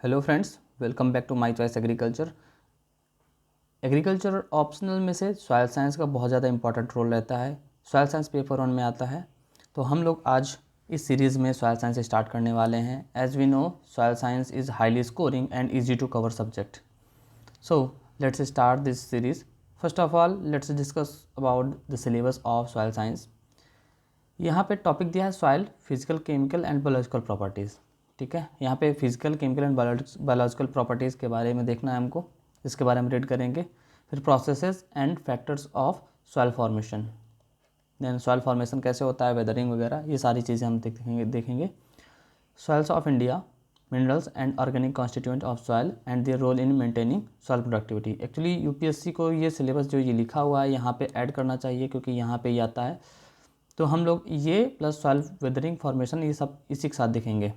Hello friends, welcome back to my choice agriculture. Agriculture optional में से soil science का बहुत ज़्यादा इंपॉर्टेंट रोल रहता है। सॉइल साइंस पेपर 1 में आता है। तो हम लोग आज इस सीरीज़ में सॉइल साइंस स्टार्ट करने वाले हैं। As we know, soil science is highly scoring and easy to cover subject. So let's start this series. First of all let's discuss about the syllabus of soil science. यहाँ पे topic दिया है soil, physical, chemical and biological properties. ठीक है, यहाँ पे physical, chemical and biological properties के बारे में देखना है हमको। इसके बारे में रीड करेंगे। फिर processes and factors of soil formation, then soil formation कैसे होता है, वेदरिंग वगैरह, ये सारी चीज़ें हम देखेंगे। Soils of India, minerals and organic constituent of soil and their role in maintaining soil productivity. Actually UPSC को ये सिलेबस जो ये लिखा हुआ है यहाँ पे ऐड करना चाहिए, क्योंकि यहाँ पे ही आता है। तो हम लोग ये प्लस सॉइल वेदरिंग फॉर्मेशन ये सब इसी के साथ देखेंगे।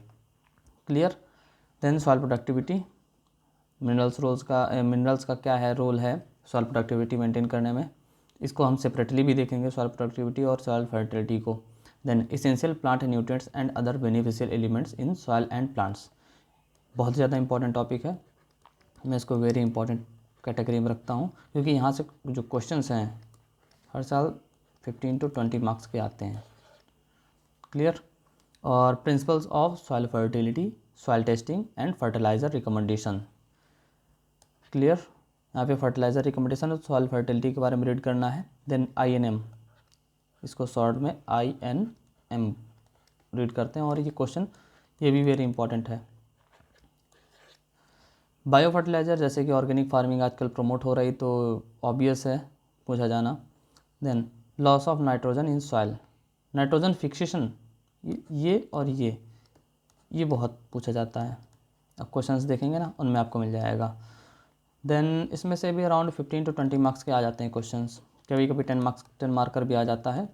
Clear. Then soil productivity, minerals का क्या है रोल है सॉइल प्रोडक्टिविटी मेंटेन करने में, इसको हम सेपरेटली भी देखेंगे, सॉइल प्रोडक्टिविटी और सॉइल फर्टिलिटी को। Then essential plant nutrients and other beneficial elements in soil and plants, बहुत ज़्यादा इंपॉर्टेंट टॉपिक है। मैं इसको वेरी इंपॉर्टेंट कैटेगरी में रखता हूँ, क्योंकि यहाँ से जो क्वेश्चंस हैं हर साल 15 to 20 मार्क्स के आते हैं। क्लियर। और principles of soil fertility, soil testing and fertiliser recommendation. Clear. यहाँ पे फर्टिलाइज़र रिकमेंडेशन और सॉइल फर्टिलिटी के बारे में रीड करना है। देन INM, इसको शॉर्ट में INM रीड करते हैं। और ये क्वेश्चन ये भी वेरी इंपॉर्टेंट है। बायो फर्टिलाइज़र, जैसे कि ऑर्गेनिक फार्मिंग आजकल प्रमोट हो रही, तो ऑब्वियस है पूछा जाना। Then loss of nitrogen in soil, nitrogen fixation, ये और ये बहुत पूछा जाता है। अब क्वेश्चंस देखेंगे ना, उनमें आपको मिल जाएगा। देन इसमें से भी अराउंड 15 to 20 मार्क्स के आ जाते हैं क्वेश्चंस, कभी कभी 10 मार्कर भी आ जाता है,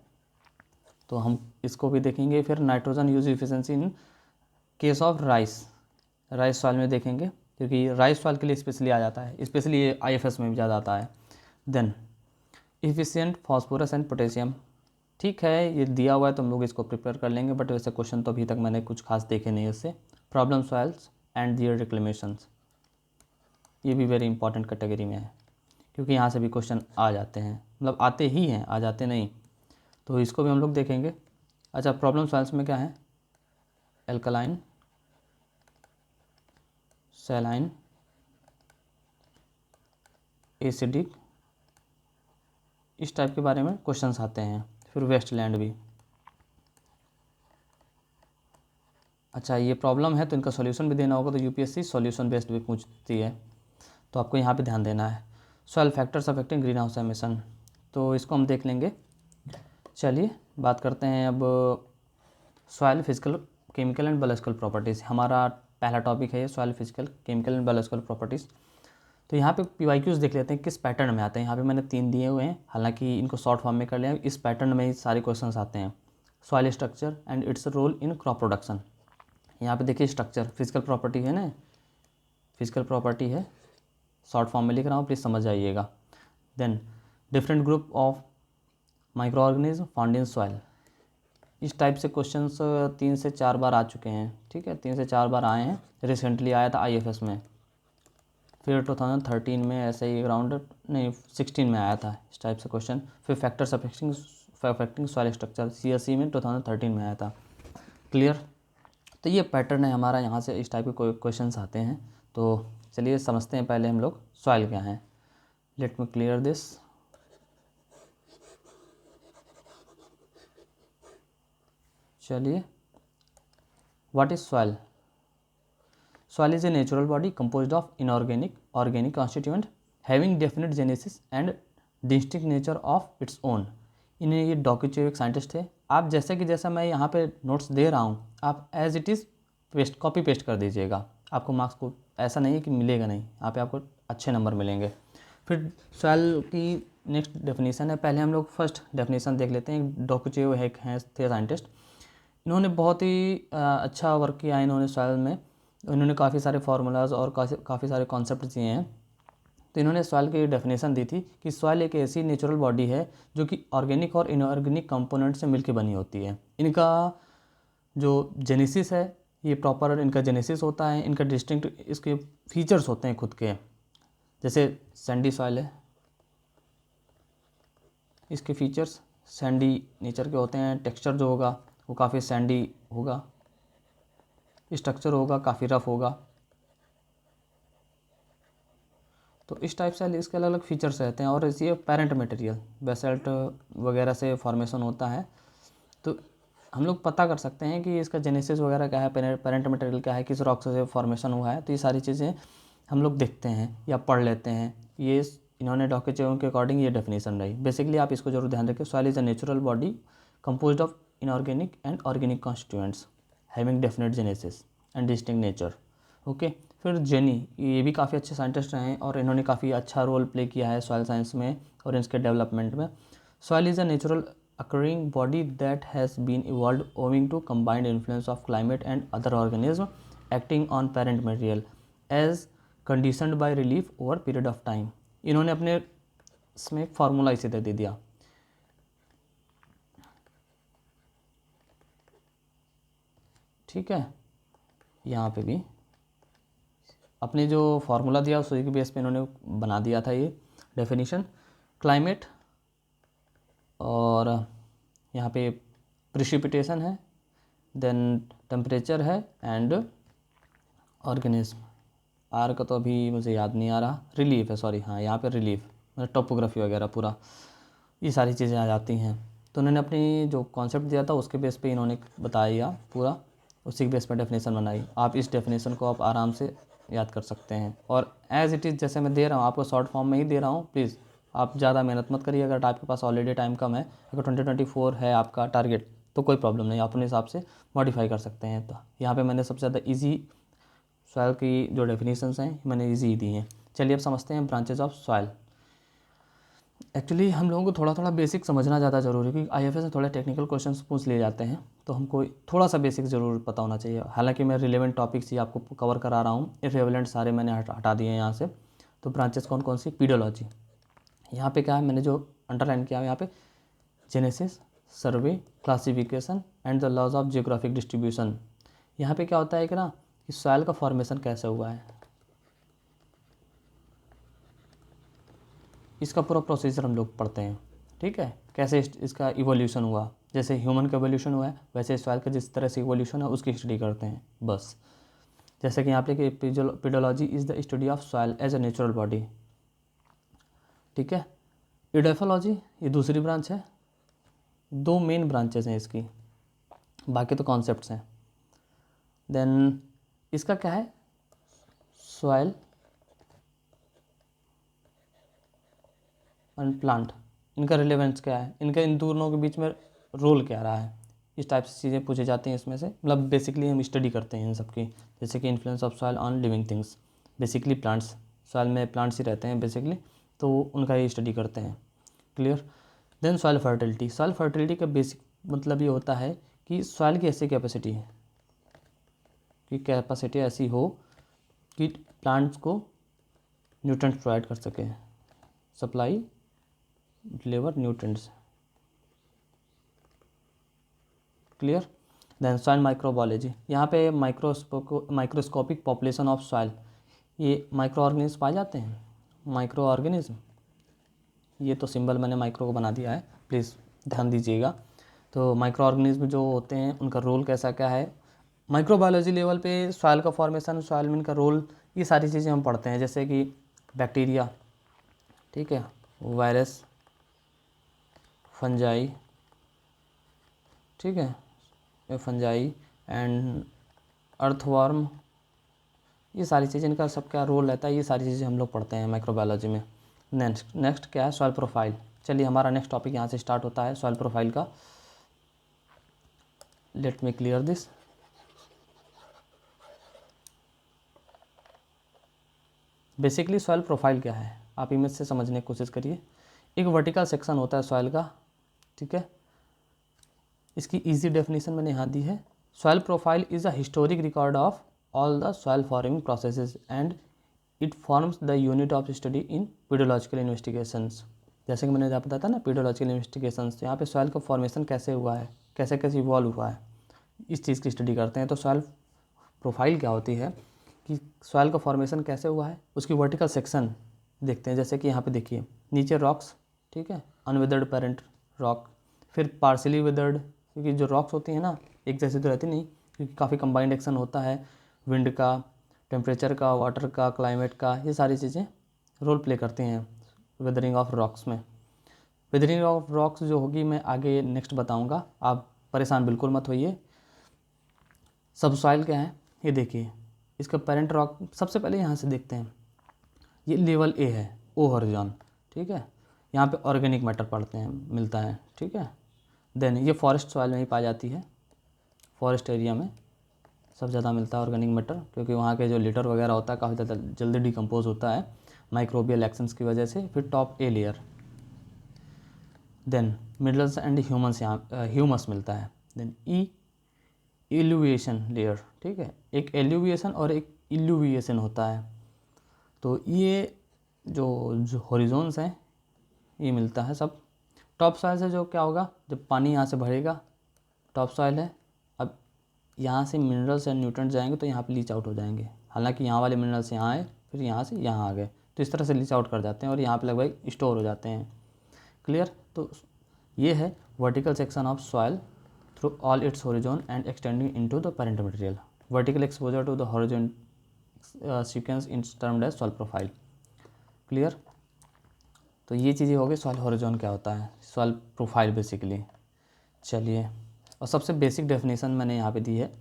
तो हम इसको भी देखेंगे। फिर nitrogen use efficiency in case of rice soil में देखेंगे, क्योंकि राइस सॉइल के लिए स्पेशली आ जाता है, स्पेशली ये IFS में भी ज़्यादा आता है। Then efficient phosphorus and potassium, ठीक है ये दिया हुआ है तो हम लोग इसको प्रिपेयर कर लेंगे, बट वैसे क्वेश्चन तो अभी तक मैंने कुछ खास देखे नहीं इससे। प्रॉब्लम सॉइल्स एंड दियर रिक्लेमेशंस, ये भी वेरी इंपॉर्टेंट कैटेगरी में है, क्योंकि यहाँ से भी क्वेश्चन आ जाते हैं, मतलब आते ही हैं, आ जाते नहीं, तो इसको भी हम लोग देखेंगे। अच्छा, प्रॉब्लम सॉइल्स में क्या है, एल्कलाइन, सैलाइन, एसिडिक, इस टाइप के बारे में क्वेश्चंस आते हैं। फिर वेस्टलैंड भी। अच्छा, ये प्रॉब्लम है तो इनका सॉल्यूशन भी देना होगा, तो यूपीएससी सॉल्यूशन बेस्ड भी पूछती है, तो आपको यहाँ पे ध्यान देना है। Soil factors affecting green house emission, तो इसको हम देख लेंगे। चलिए बात करते हैं अब soil physical, chemical and biological properties. हमारा पहला टॉपिक है ये soil physical, chemical and biological properties. तो यहाँ पे PYQs देख लेते हैं किस पैटर्न में आते हैं। यहाँ पे मैंने 3 दिए हुए हैं, हालांकि इनको शॉर्ट फॉर्म में कर लिया। इस पैटर्न में ही सारे क्वेश्चंस आते हैं। Soil structure and its role in crop production, यहाँ पे देखिए स्ट्रक्चर, फिजिकल प्रॉपर्टी है ना, फिजिकल प्रॉपर्टी है, शॉर्ट फॉर्म में लिख रहा हूँ, प्लीज़ समझ जाइएगा। Then different group of microorganism found in soil, इस टाइप से क्वेश्चंस 3 से 4 बार आ चुके हैं। ठीक है, 3 से 4 बार आए हैं, रिसेंटली आया था IFS में, फिर 2013 में ऐसे ही अराउंड, नहीं 16 में आया था इस टाइप से क्वेश्चन। फिर factors affecting soil structure, CSE में 2013 में आया था। क्लियर। तो ये पैटर्न है हमारा, यहाँ से इस टाइप के क्वेश्चंस आते हैं। तो चलिए समझते हैं पहले हम लोग सॉइल क्या है। Let me clear this. चलिए, what is soil? Soil is a natural body composed of inorganic, organic constituent having definite genesis and distinct nature of its own. इन्हें ये डॉक्यूचेव एक साइंटिस्ट है। आप जैसा मैं यहाँ पे नोट्स दे रहा हूँ, आप as it is copy paste कर दीजिएगा, आपको मार्क्स को ऐसा नहीं है कि मिलेगा नहीं, यहाँ पे आपको अच्छे नंबर मिलेंगे। फिर सॉइल की नेक्स्ट डेफिनेशन है, पहले हम लोग फर्स्ट डेफिनेशन देख लेते हैं। डॉक्यूचेव हैं थे साइंटिस्ट, इन्होंने बहुत ही अच्छा वर्क किया है इन्होंने सॉइल में। इन्होंने काफ़ी सारे फार्मूलाज और काफ़ी सारे कॉन्सेप्ट दिए हैं। तो इन्होंने सॉइल की डेफिनेशन दी थी कि सॉइल एक ऐसी नेचुरल बॉडी है जो कि ऑर्गेनिक और इनऑर्गेनिक कंपोनेंट से मिलकर बनी होती है। इनका जो जेनेसिस है ये प्रॉपर इनका जेनेसिस होता है, इनका डिस्टिंक्ट इसके फीचर्स होते हैं खुद के। जैसे सैंडी सॉइल है, इसके फीचर्स सैंडी नेचर के होते हैं। टेक्सचर जो होगा वो काफ़ी सैंडी होगा, स्ट्रक्चर होगा काफ़ी रफ होगा। तो इस टाइप से इसके अलग अलग फीचर्स रहते हैं। और ये पेरेंट मटेरियल बेसल्ट वगैरह से फॉर्मेशन होता है। तो हम लोग पता कर सकते हैं कि इसका जेनेसिस वगैरह क्या है, पेरेंट मटेरियल क्या है, किस रॉक से फॉर्मेशन हुआ है। तो ये सारी चीज़ें हम लोग देखते हैं या पढ़ लेते हैं। ये इन्होंने डॉक्टर चेवन के अकॉर्डिंग ये डेफिनेशन रही। बेसिकली आप इसको जरूर ध्यान रखें। Soil is a natural body composed of inorganic and organic constituents having definite genesis and distinct nature. Okay. फिर जेनी, ये भी काफ़ी अच्छे साइंटिस्ट रहे हैं और इन्होंने काफ़ी अच्छा रोल प्ले किया है सॉइल साइंस में और इसके डेवलपमेंट में। Soil is a natural occurring body that has been evolved owing to combined influence of climate and other organism acting on parent material as conditioned by relief over period of time। इन्होंने अपने इसमें formula इसे दे दिया। ठीक है, यहाँ पे भी अपने जो फार्मूला दिया उसी के बेस पे इन्होंने बना दिया था ये डेफिनेशन। क्लाइमेट और यहाँ पे प्रिसिपिटेशन है, देन टेम्परेचर है एंड ऑर्गेनिज्म। आर का तो अभी मुझे याद नहीं आ रहा। रिलीफ है, सॉरी, हाँ यहाँ पे रिलीफ मतलब टोपोग्राफी वगैरह पूरा ये सारी चीज़ें आ जाती हैं। तो उन्होंने अपनी जो कॉन्सेप्ट दिया था उसके बेस पे इन्होंने बताया पूरा, उसी के बेस पे डेफिनेशन बनाई। आप इस डेफिनेशन को आप आराम से याद कर सकते हैं। और एज़ इट इज़ जैसे मैं दे रहा हूँ आपको शॉर्ट फॉर्म में ही दे रहा हूँ। प्लीज़ आप ज़्यादा मेहनत मत करिए। अगर आपके पास ऑलरेडी टाइम कम है, अगर 2024 है आपका टारगेट, तो कोई प्रॉब्लम नहीं, आप अपने हिसाब से मॉडिफाई कर सकते हैं। तो यहाँ पे मैंने सबसे ज़्यादा इजी सॉइल की जो डेफिनेशंस हैं मैंने इजी दी हैं। चलिए अब समझते हैं ब्रांचेज ऑफ सॉइल। एक्चुअली हम लोगों को थोड़ा थोड़ा बेसिक समझना ज़्यादा ज़रूरी है, क्योंकि आईएफएस में थोड़े टेक्निकल क्वेश्चंस पूछ लिए जाते हैं, तो हमको थोड़ा सा बेसिक ज़रूर पता होना चाहिए। हालांकि मैं रिलेवेंट टॉपिक्स ही आपको कवर करा रहा हूँ, इररिलेवेंट सारे मैंने हटा दिए हैं यहाँ से। तो ब्रांचेस कौन कौन सी? पीडोलॉजी, यहाँ पे क्या है मैंने जो अंडरलाइन किया है यहाँ पे, genesis, survey, classification and the laws of geographic distribution. यहाँ पे क्या होता है कि ना, इस सॉइल का फॉर्मेशन कैसे हुआ है, इसका पूरा प्रोसीजर हम लोग पढ़ते हैं। ठीक है, कैसे इसका इवोल्यूशन हुआ, जैसे ह्यूमन का इवोल्यूशन हुआ है वैसे सॉइल का जिस तरह से इवोल्यूशन है उसकी स्टडी करते हैं बस। जैसे कि यहाँ पे कि pedology is the study of soil as a natural body. ठीक है। इडेफोलॉजी ये दूसरी ब्रांच है। दो मेन ब्रांचेस हैं इसकी, बाकी तो कॉन्सेप्ट्स हैं। देन इसका क्या है, सॉइल एंड प्लांट, इनका रिलेवेंस क्या है, इनका इन दोनों के बीच में रोल क्या रहा है, इस टाइप से चीज़ें पूछी जाती हैं इसमें से। मतलब बेसिकली हम स्टडी करते हैं इन सबकी। जैसे कि influence of soil on living things, basically plants, soil में प्लांट्स ही रहते हैं बेसिकली, तो उनका ही स्टडी करते हैं। Clear. Then soil fertility, soil fertility का बेसिक मतलब ये होता है कि सॉइल की ऐसी कैपेसिटी है कि कैपेसिटी ऐसी हो कि प्लांट्स को न्यूट्रिएंट्स प्रोवाइड कर सके, supply deliver nutrients. Clear. Then soil microbiology, यहाँ पे माइक्रोस्कोपिक पॉपुलेशन ऑफ सॉइल, ये माइक्रो ऑर्गेनिज्म पाए जाते हैं। माइक्रो ऑर्गेनिज्म, ये तो सिंबल मैंने माइक्रो को बना दिया है, प्लीज़ ध्यान दीजिएगा। तो माइक्रो ऑर्गेनिज्म जो होते हैं उनका रोल कैसा क्या है, माइक्रोबायोलॉजी लेवल पे सॉइल का फॉर्मेशन, सॉइल में इनका रोल, ये सारी चीज़ें हम पढ़ते हैं। जैसे कि बैक्टीरिया, ठीक है, वायरस, फंजाई, ठीक है, फंजाई एंड अर्थवर्म, ये सारी चीज़ें, इनका सब क्या रोल रहता है, ये सारी चीज़ें हम लोग पढ़ते हैं माइक्रोबायोलॉजी में। नेक्स्ट क्या है, सॉइल प्रोफाइल। चलिए हमारा नेक्स्ट टॉपिक यहाँ से स्टार्ट होता है सॉइल प्रोफाइल का। Late me clear this. Basically soil profile क्या है, आप इमेज से समझने की कोशिश करिए। एक वर्टिकल सेक्शन होता है सॉइल का, ठीक है। इसकी इजी डेफिनेशन मैंने यहाँ दी है। Soil profile is a historic record of all the soil forming processes and it forms the unit of study in pedological investigations. जैसे कि मैंने जहाँ बताया था ना, पीडोलॉजिकल इन्वेस्टिगेशंस, यहाँ पे सॉइल का फॉर्मेशन कैसे हुआ है, कैसे कैसे इवॉल्व हुआ है, इस चीज़ की स्टडी करते हैं। तो सॉइल प्रोफाइल क्या होती है कि सॉइल का फॉर्मेशन कैसे हुआ है, उसकी वर्टिकल सेक्शन देखते हैं। जैसे कि यहाँ पे देखिए नीचे रॉक्स, ठीक है, अनविदर्ड पेरेंट रॉक, फिर पार्शियली विदर्ड, क्योंकि जो रॉक्स होती हैं ना एक जैसे तो रहती नहीं, क्योंकि काफ़ी कंबाइंड एक्शन होता है, विंड का, टेम्परेचर का, वाटर का, क्लाइमेट का, ये सारी चीज़ें रोल प्ले करती हैं वेदरिंग ऑफ रॉक्स में। वेदरिंग ऑफ रॉक्स जो होगी मैं आगे नेक्स्ट बताऊंगा, आप परेशान बिल्कुल मत होइए। सब सॉइल क्या है ये देखिए, इसका पेरेंट रॉक सबसे पहले यहाँ से देखते हैं, ये लेवल ए है, ओ हॉरिजॉन, ठीक है, यहाँ पे ऑर्गेनिक मैटर पढ़ते हैं मिलता है, ठीक है। देन ये फॉरेस्ट सॉइल में ही पाई जाती है, फॉरेस्ट एरिया में सब ज़्यादा मिलता है ऑर्गेनिक मैटर, क्योंकि वहाँ के जो लिटर वगैरह होता है काफ़ी ज़्यादा जल्दी डिकम्पोज होता है माइक्रोबियल एक्शंस की वजह से। फिर top a layer, then minerals and humus, यहाँ ह्यूमस मिलता है। देन ई इल्यूविएशन लेयर, ठीक है, एक एल्यूविएशन और एक इल्यूविएशन होता है। तो ये जो हॉरिजॉन्स हैं ये मिलता है सब। टॉप सॉइल से जो क्या होगा, जब पानी यहाँ से भरेगा, टॉप सॉइल है, अब यहाँ से मिनरल्स एंड न्यूट्रेंट्स जाएंगे तो यहाँ पे लीच आउट हो जाएंगे। हालांकि यहाँ वाले मिनरल्स यहाँ आए, फिर यहाँ से यहाँ आ गए, तो इस तरह से लीच आउट कर जाते हैं और यहाँ पे लगभग स्टोर हो जाते हैं। क्लियर। तो ये है vertical section of soil through all its horizon and extending into the parent material. Vertical exposure to the horizon sequence is termed as soil profile. Clear? तो ये चीज़ें हो गई सॉइल हॉरिजॉन क्या होता है, सॉइल प्रोफाइल बेसिकली। चलिए, और सबसे बेसिक डेफिनेशन मैंने यहाँ पे दी है,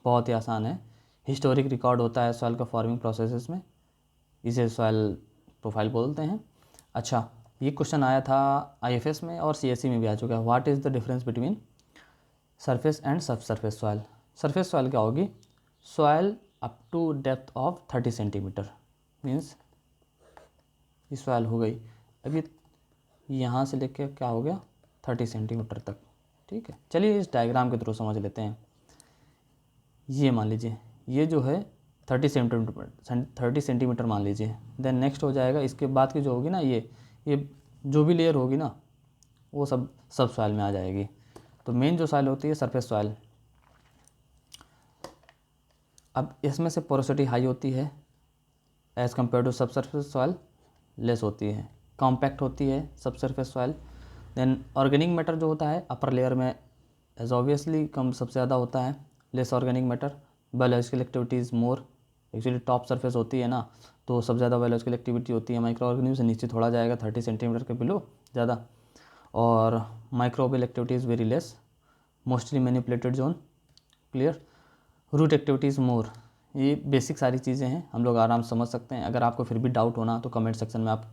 बहुत ही आसान है। हिस्टोरिक रिकॉर्ड होता है सॉइल का फॉर्मिंग प्रोसेसेस में, इसे सॉइल प्रोफाइल बोलते हैं। अच्छा, ये क्वेश्चन आया था IFS में और CSE में भी आ चुका है। What is the difference between surface and सब सरफेस सॉइल। सरफेस सॉइल क्या होगी, soil up to depth of 30 centimetre, means ये सॉइल हो गई अभी यहाँ से लेके क्या हो गया 30 सेंटीमीटर तक, ठीक है। चलिए इस डायग्राम के थ्रू समझ लेते हैं। ये मान लीजिए ये जो है 30 सेंटीमीटर मान लीजिए। देन नेक्स्ट हो जाएगा इसके बाद की जो होगी ना, ये जो भी लेयर होगी ना वो सब सॉइल में आ जाएगी। तो मेन जो सॉइल होती है सरफेस सॉइल, अब इसमें से पोरोसिटी हाई होती है as compare to sub surface soil less होती है, कॉम्पैक्ट होती है sub surface soil. Then organic matter जो होता है अपर लेयर में एज ऑब्वियसली कम सबसे ज़्यादा होता है, less organic matter. Biological activities more, actually top surface होती है ना तो सब ज़्यादा बायोलॉजिकल एक्टिविटी होती है। माइक्रो ऑर्गेनिज्म से नीचे थोड़ा जाएगा 30 सेंटीमीटर के बिलो ज़्यादा, और microbial activities very less, mostly manipulated zone. Clear. Root activities more. ये बेसिक सारी चीज़ें हैं, हम लोग आराम से समझ सकते हैं। अगर आपको फिर भी डाउट होना तो कमेंट सेक्शन में आप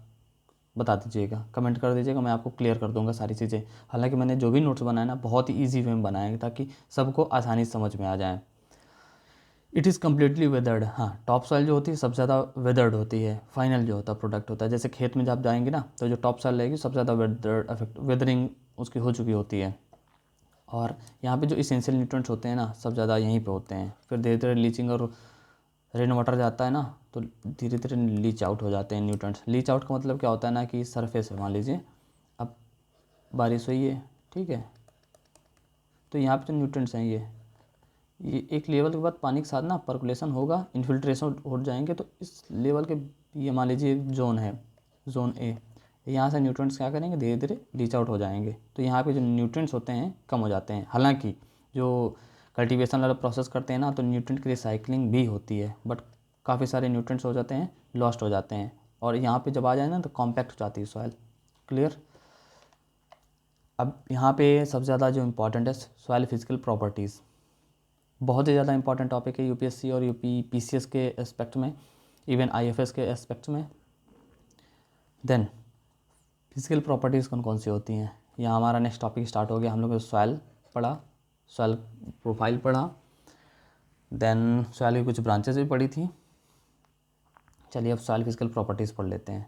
बता दीजिएगा, कमेंट कर दीजिएगा, मैं आपको क्लियर कर दूंगा सारी चीज़ें। हालांकि मैंने जो भी नोट्स बनाए ना बहुत ही ईजी वे में बनाए ताकि सबको आसानी से समझ में आ जाए। It is completely weathered. हाँ, टॉप सॉइल जो होती है सबसे ज़्यादा वेदर्ड होती है, फाइनल जो होता है प्रोडक्ट होता है। जैसे खेत में जब आप जाएंगे ना तो जो टॉप सॉइल रहेगी सबसे ज़्यादा वेदर्ड इफेक्ट वेदरिंग उसकी हो चुकी होती है, और यहाँ पे जो इसेंशियल न्यूट्रिएंट्स होते हैं ना सब ज़्यादा यहीं पे होते हैं। फिर धीरे धीरे लीचिंग और रेन वाटर जाता है ना तो धीरे धीरे लीच आउट हो जाते हैं न्यूट्रिएंट्स। लीच आउट का मतलब क्या होता है ना कि सरफेस है, मान लीजिए अब बारिश हुई है, ठीक है, तो यहाँ पे जो न्यूट्रिएंट्स हैं ये एक लेवल के बाद पानी के साथ ना पर्कुलेशन होगा, इन्फिल्ट्रेशन हो जाएंगे, तो इस लेवल के ये मान लीजिए एक जोन है, जोन ए, यहाँ से न्यूट्रिएंट्स क्या करेंगे धीरे धीरे लीच आउट हो जाएंगे, तो यहाँ पे जो न्यूट्रिएंट्स होते हैं कम हो जाते हैं। हालांकि जो कल्टीवेशन वाला प्रोसेस करते हैं ना तो न्यूट्रिएंट की रिसाइकलिंग भी होती है, बट काफ़ी सारे न्यूट्रिएंट्स हो जाते हैं, लॉस्ट हो जाते हैं, और यहाँ पे जब आ जाए ना तो कॉम्पैक्ट हो जाती है सॉइल। क्लियर। अब यहाँ पे सबसे ज़्यादा जो इम्पोर्टेंट है सॉइल फिजिकल प्रॉपर्टीज़, बहुत ही ज़्यादा इंपॉर्टेंट टॉपिक है UPSC और PCS के एस्पेक्ट में, इवन IFS के एस्पेक्ट में। देन फिजिकल प्रॉपर्टीज़ कौन कौन सी होती हैं, यहाँ हमारा नेक्स्ट टॉपिक स्टार्ट हो गया। हम लोग सॉइल पढ़ा, सॉइल प्रोफाइल पढ़ा, देन सॉइल की कुछ ब्रांचेस भी पढ़ी थी। चलिए अब सॉइल फिजिकल प्रॉपर्टीज़ पढ़ लेते हैं।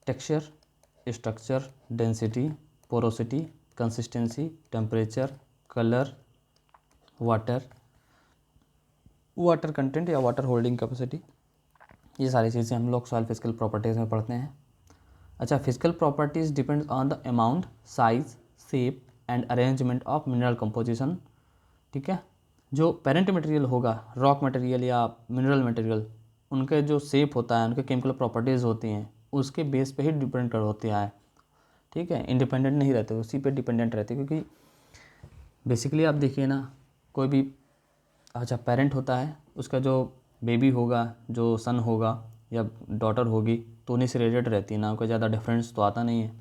Texture, structure, density, porosity, consistency, temperature, colour, water content या वाटर होल्डिंग कैपेसिटी, ये सारी चीज़ें हम लोग सॉइल फिजिकल प्रॉपर्टीज़ में पढ़ते हैं। अच्छा, physical properties depends on the amount, size, shape and arrangement of mineral composition, ठीक है। जो पेरेंट मटेरियल होगा, रॉक मटेरियल या मिनरल मटेरियल, उनके जो शेप होता है, उनके केमिकल प्रॉपर्टीज़ होती हैं, उसके बेस पे ही डिपेंड कर होती है। ठीक है, इंडिपेंडेंट नहीं रहते, उसी पे डिपेंडेंट रहते, क्योंकि बेसिकली आप देखिए ना, कोई भी अच्छा पेरेंट होता है, उसका जो बेबी होगा, जो सन होगा या डॉटर होगी, तो उन्हीं से रिलेटेड रहती है ना, कोई ज़्यादा डिफरेंस तो आता नहीं है।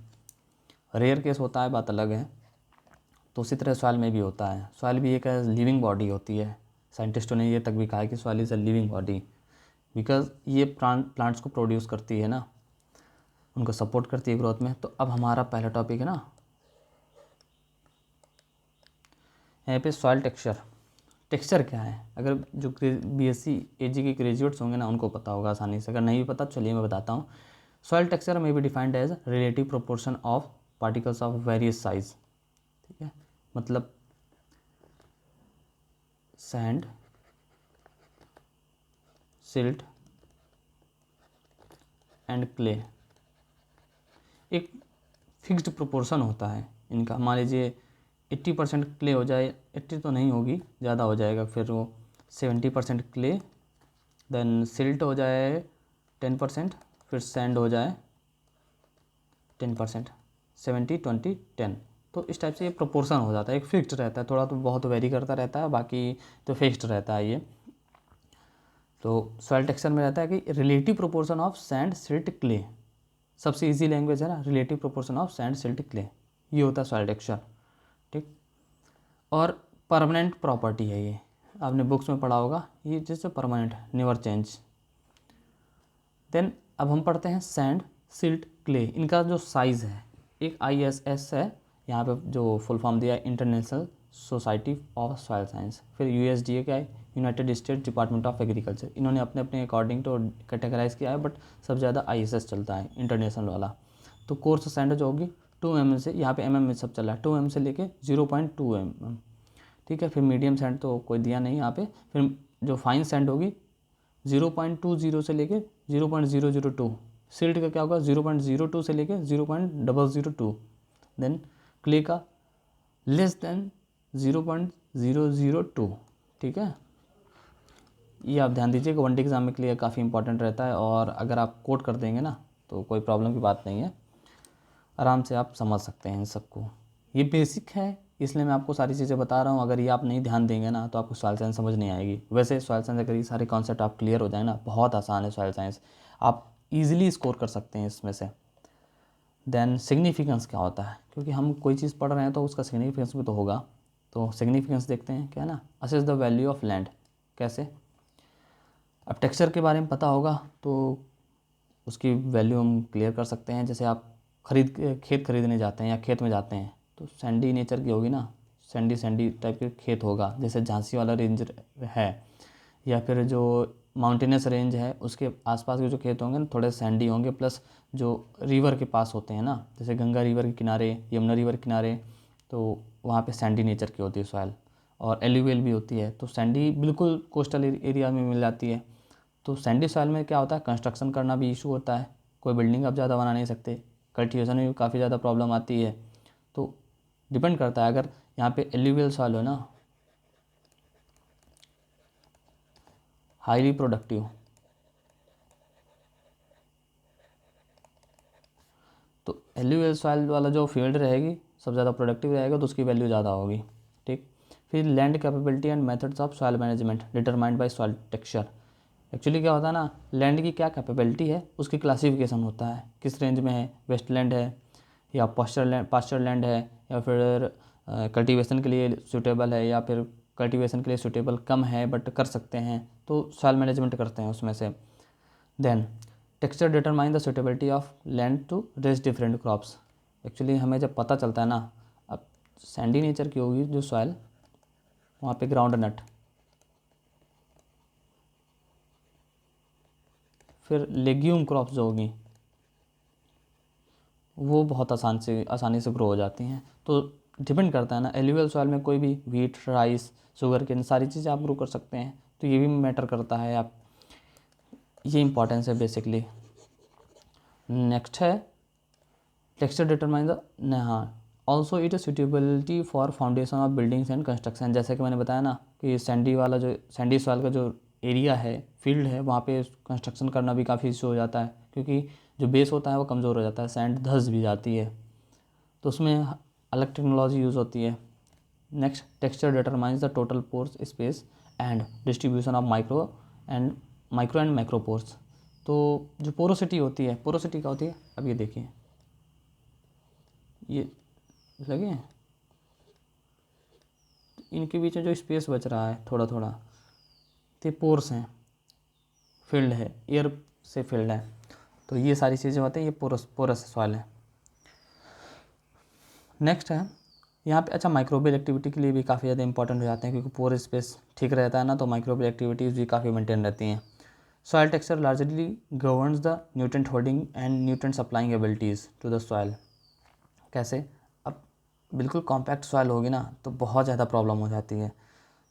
रेयर केस होता है, बात अलग है। तो उसी तरह सॉइल में भी होता है। सॉइल भी एक लिविंग बॉडी होती है। साइंटिस्टों ने ये तक भी कहा है कि soil is a living body, because ये प्लांट्स को प्रोड्यूस करती है ना, उनको सपोर्ट करती है ग्रोथ में। तो अब हमारा पहला टॉपिक है ना, यहाँ पे सॉइल टेक्सचर। टेक्सचर क्या है, अगर जो BSc AG के ग्रेजुएट्स होंगे ना, उनको पता होगा आसानी से। अगर नहीं भी पता, चलिए मैं बताता हूँ। Soil texture may be defined as relative proportion of particles of various size. ठीक है, मतलब सैंड, सिल्ट एंड क्ले, एक फिक्स्ड प्रोपोर्शन होता है इनका। मान लीजिए 80% क्ले हो जाए, 80 तो नहीं होगी, ज़्यादा हो जाएगा, फिर वो 70% क्ले, देन सिल्ट हो जाए 10%, फिर सैंड हो जाए 10%, 70 20 10। तो इस टाइप से ये प्रोपोर्शन हो जाता है, एक फिक्स्ड रहता है। थोड़ा तो बहुत वेरी करता रहता है, बाकी तो फिक्स्ड रहता है ये। तो सॉइल टेक्सचर में रहता है कि relative proportion of sand, silt, clay. सबसे इजी लैंग्वेज है ना, relative proportion of sand, silt, clay, ये होता है सॉइल टेक्सचर। ठीक, और परमानेंट प्रॉपर्टी है ये, आपने बुक्स में पढ़ा होगा, ये जैसे परमानेंट, नेवर चेंज। देन अब हम पढ़ते हैं सैंड, सिल्ट, क्ले, इनका जो साइज़ है। एक ISS है, यहाँ पे जो फुल फॉर्म दिया है, international society of soil science. फिर USDA क्या है, United state department of agriculture. इन्होंने अपने अपने अकॉर्डिंग टू कैटेगराइज किया है, बट सबसे ज़्यादा ISS चलता है, इंटरनेशनल वाला। तो कोर्स सैंड जो होगी 2 mm से, यहाँ पे mm में सब चल रहा है, 2 mm से लेके 0.2 mm। ठीक है, फिर मीडियम सैंड तो कोई दिया नहीं यहाँ पे। फिर जो फाइन सैंड होगी 0.20 से लेके 0.002। सिल्ट का क्या होगा, 0.02 से लेके 0.002। देन क्ले का लेस देन 0.002। ठीक है, ये आप ध्यान दीजिएगा, 1D एग्ज़ाम में क्लियर काफ़ी इंपॉर्टेंट रहता है, और अगर आप कोट कर देंगे ना तो कोई प्रॉब्लम की बात नहीं है, आराम से आप समझ सकते हैं इन सबको। ये बेसिक है, इसलिए मैं आपको सारी चीज़ें बता रहा हूँ। अगर ये आप नहीं ध्यान देंगे ना तो आपको सॉइल साइंस समझ नहीं आएगी। वैसे सॉइल साइंस अगर ये सारे कॉन्सेप्ट आप क्लियर हो जाए ना, बहुत आसान है सॉइल साइंस, आप ईजिली स्कोर कर सकते हैं इसमें से। देन सिग्निफिकेंस क्या होता है, क्योंकि हम कोई चीज़ पढ़ रहे हैं तो उसका सिग्निफिकेंस भी तो होगा। तो सिग्निफिकेंस देखते हैं क्या है ना, assess the value of land. कैसे, अब टेक्सचर के बारे में पता होगा तो उसकी वैल्यू हम क्लियर कर सकते हैं। जैसे आप खेत खरीदने जाते हैं या खेत में जाते हैं, तो सैंडी नेचर की होगी ना, सैंडी सैंडी टाइप के खेत होगा, जैसे झांसी वाला रेंज है, या फिर जो माउंटेनस रेंज है उसके आसपास के जो खेत होंगे ना, थोड़े सैंडी होंगे, प्लस जो रिवर के पास होते हैं ना, जैसे गंगा रिवर के किनारे, यमुना रिवर के किनारे, तो वहाँ पे सैंडी नेचर की होती है सॉइल, और एल्यूवियल भी होती है। तो सैंडी बिल्कुल कोस्टल एरिया में मिल जाती है। तो सैंडी सॉइल में क्या होता है, कंस्ट्रक्शन करना भी इशू होता है, कोई बिल्डिंग आप ज़्यादा बना नहीं सकते, कल्टीवेशन में भी काफ़ी ज़्यादा प्रॉब्लम आती है। तो डिपेंड करता है, अगर यहाँ पे एल्यूवियल सॉइल हो ना, हाईली प्रोडक्टिव, तो एल्यूवियल सॉइल वाला जो फील्ड रहेगी सबसे ज़्यादा प्रोडक्टिव रहेगा, तो उसकी वैल्यू ज़्यादा होगी। ठीक, फिर land capability and methods of soil management determined by soil texture. Actually क्या होता है ना, लैंड की क्या कैपेबिलिटी है उसकी क्लासिफिकेशन होता है, किस रेंज में है, वेस्टलैंड है या पास्चर लैंड है, या फिर कल्टीवेशन के लिए सूटेबल है, या फिर कल्टीवेशन के लिए सूटेबल कम है बट कर सकते हैं, तो सॉइल मैनेजमेंट करते हैं उसमें से। Then texture determine the suitability of land to raise different crops. Actually हमें जब पता चलता है ना, अब सैंडी नेचर की होगी जो सॉइल, वहाँ पे ग्राउंड नट, फिर लेग्यूम क्रॉप्स जो होगी वो बहुत आसानी से ग्रो हो जाती हैं। तो डिपेंड करता है ना, एल्यूवियल सॉइल में कोई भी व्हीट, राइस, शुगर केन, सारी चीज़ें आप ग्रो कर सकते हैं, तो ये भी मैटर करता है। आप, ये इंपॉर्टेंस है बेसिकली। नेक्स्ट है टेक्सचर डिटरमाइन द, हाँ, also it is suitability for foundation of buildings and construction. जैसे कि मैंने बताया ना, कि सैंडी सॉइल का जो एरिया है, फील्ड है, वहाँ पे कंस्ट्रक्शन करना भी काफ़ी इशू हो जाता है, क्योंकि जो बेस होता है वो कमज़ोर हो जाता है, सैंड धंस भी जाती है, तो उसमें अलग टेक्नोलॉजी यूज़ होती है। Next, texture determines the total pores space and distribution of micro and macro pores. तो जो पोरोसिटी होती है, पोरोसिटी क्या होती है, अब ये देखिए, ये लगे हैं, इनके बीच में जो स्पेस बच रहा है थोड़ा थोड़ा, तो ये पोर्स हैं, फील्ड है, एयर से फील्ड है, तो ये सारी चीज़ें होती हैं, ये पोरस सॉइल है। नेक्स्ट है यहाँ पे, अच्छा, माइक्रोबियल एक्टिविटी के लिए भी काफ़ी ज़्यादा इंपॉर्टेंट हो जाते हैं, क्योंकि पोर स्पेस ठीक रहता है ना, तो माइक्रोबियल एक्टिविटीज़ भी काफ़ी मेंटेन रहती हैं। Soil texture largely governs the nutrient holding and nutrient supplying abilities to the soil. कैसे, अब बिल्कुल कॉम्पैक्ट सॉइल होगी ना तो बहुत ज़्यादा प्रॉब्लम हो जाती है,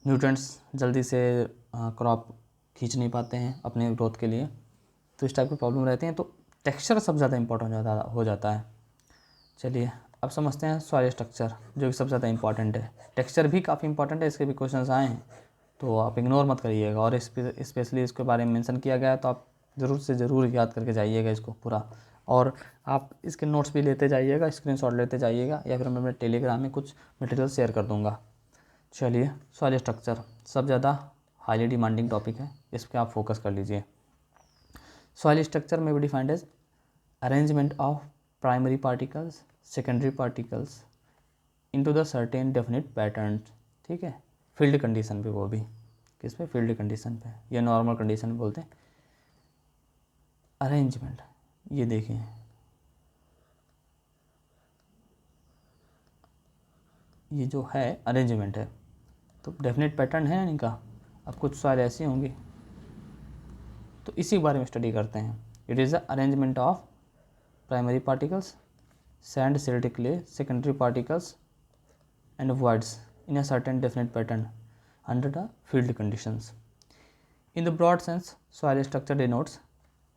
न्यूट्रिएंट्स जल्दी से क्रॉप खींच नहीं पाते हैं अपने ग्रोथ के लिए, तो इस टाइप की प्रॉब्लम रहती हैं, तो टेक्सचर सबसे ज़्यादा इंपॉर्टेंट हो जाता है। चलिए अब समझते हैं सॉइल स्ट्रक्चर, जो कि सबसे ज़्यादा इंपॉर्टेंट है। टेक्सचर भी काफ़ी इंपॉर्टेंट है, इसके भी क्वेश्चंस आए हैं, तो आप इग्नोर मत करिएगा, और स्पेशली इसके बारे में मेंशन किया गया है, तो आप ज़रूर से ज़रूर याद करके जाइएगा इसको पूरा, और आप इसके नोट्स भी लेते जाइएगा, स्क्रीनशॉट लेते जाइएगा, या फिर मैं अपने टेलीग्राम में कुछ मटेरियल शेयर कर दूँगा। चलिए, सॉइल स्ट्रक्चर सबसे ज़्यादा हाईली डिमांडिंग टॉपिक है, इस पर आप फोकस कर लीजिए। Soil structure may be defined as arrangement of primary particles, secondary particles into the certain definite pattern. ठीक है, फील्ड कंडीशन पे, वो भी किस पे, फील्ड कंडीशन पे, या नॉर्मल कंडीशन बोलते हैं। अरेंजमेंट, ये देखिए, ये जो है अरेंजमेंट है, तो डेफिनेट पैटर्न है इनका। अब कुछ सॉइल ऐसी होंगी, तो इसी बारे में स्टडी करते हैं। It is the arrangement of primary particles, sand, silt, clay, secondary particles and voids in a certain definite pattern under the field conditions. In the broad sense, soil structure denotes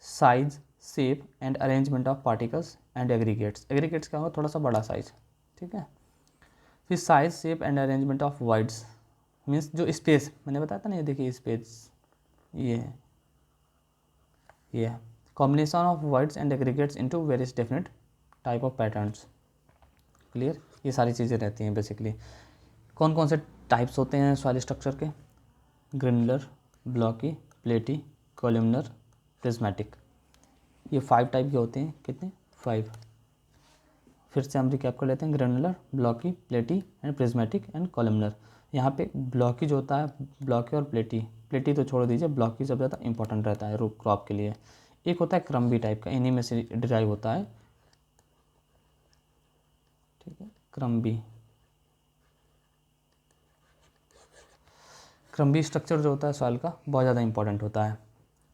size, shape and arrangement of particles and aggregates. Aggregates क्या होगा, थोड़ा सा बड़ा size, ठीक है। फिर size, shape and arrangement of voids means जो space मैंने बताया था ना, ये देखिए स्पेस, ये है, ये combination of voids and aggregates into various definite type of patterns. Clear, ये सारी चीज़ें रहती हैं बेसिकली। कौन कौन से टाइप्स होते हैं सॉइल स्ट्रक्चर के, ग्रेनुलर, ब्लॉकी, प्लेटी, कॉलमनर, प्रिज्मेटिक, ये 5 टाइप के होते हैं। कितने, 5। फिर से हम रिकैप कर लेते हैं, ग्रेनुलर, ब्लॉकी, प्लेटी एंड प्रिज्मेटिक एंड कॉलमनर। यहाँ पे ब्लॉकी जो होता है, ब्लॉकी और प्लेटी तो छोड़ दीजिए, ब्लॉकी सबसे ज़्यादा इंपॉर्टेंट रहता है रूट क्रॉप के लिए। एक होता है क्रम्बी टाइप का, इन्हीं में से डिराइव होता है, ठीक है, क्रम्बी स्ट्रक्चर जो होता है सॉइल का, बहुत ज़्यादा इंपॉर्टेंट होता है।